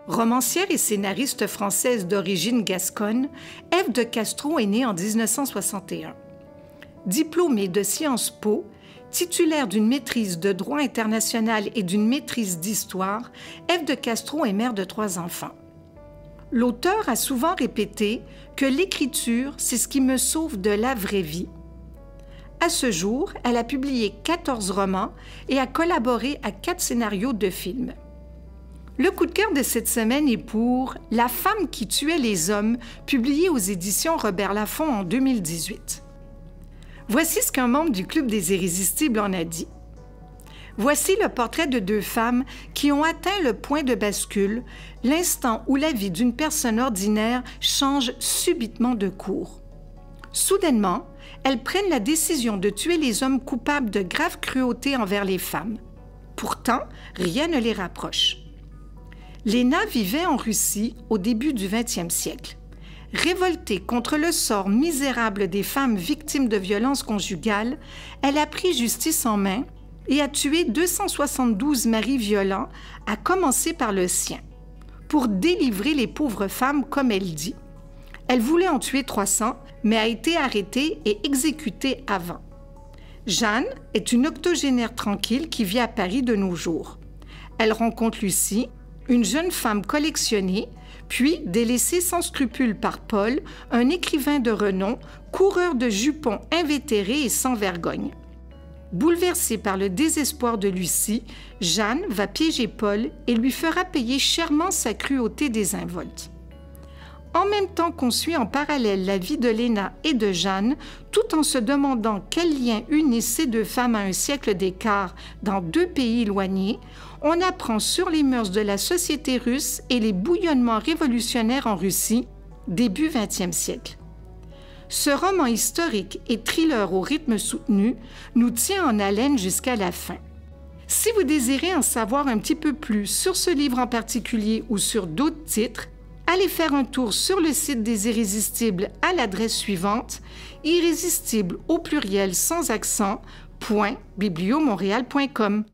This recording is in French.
Romancière et scénariste française d'origine gasconne, Ève de Castro est née en 1961. Diplômée de Sciences Po, titulaire d'une maîtrise de droit international et d'une maîtrise d'histoire, Ève de Castro est mère de 3 enfants. L'auteur a souvent répété que l'écriture, c'est ce qui me sauve de la vraie vie. À ce jour, elle a publié 14 romans et a collaboré à 4 scénarios de films. Le coup de cœur de cette semaine est pour La femme qui tuait les hommes, publié aux éditions Robert Laffont en 2018. Voici ce qu'un membre du Club des Irrésistibles en a dit. Voici le portrait de 2 femmes qui ont atteint le point de bascule, l'instant où la vie d'une personne ordinaire change subitement de cours. Soudainement, elles prennent la décision de tuer les hommes coupables de graves cruautés envers les femmes. Pourtant, rien ne les rapproche. Léna vivait en Russie au début du 20e siècle. Révoltée contre le sort misérable des femmes victimes de violences conjugales, elle a pris justice en main et a tué 272 maris violents, à commencer par le sien, pour délivrer les pauvres femmes, comme elle dit. Elle voulait en tuer 300, mais a été arrêtée et exécutée avant. Jeanne est une octogénaire tranquille qui vit à Paris de nos jours. Elle rencontre Lucie, une jeune femme collectionnée, puis délaissée sans scrupules par Paul, un écrivain de renom, coureur de jupons invétéré et sans vergogne. Bouleversée par le désespoir de Lucie, Jeanne va piéger Paul et lui fera payer chèrement sa cruauté désinvolte. En même temps qu'on suit en parallèle la vie de Léna et de Jeanne, tout en se demandant quel lien unit ces 2 femmes à un siècle d'écart dans 2 pays éloignés, on apprend sur les mœurs de la société russe et les bouillonnements révolutionnaires en Russie, début 20e siècle. Ce roman historique et thriller au rythme soutenu nous tient en haleine jusqu'à la fin. Si vous désirez en savoir un petit peu plus sur ce livre en particulier ou sur d'autres titres, allez faire un tour sur le site des Irrésistibles à l'adresse suivante, irrésistible au pluriel sans accent, .bibliomontréal.com.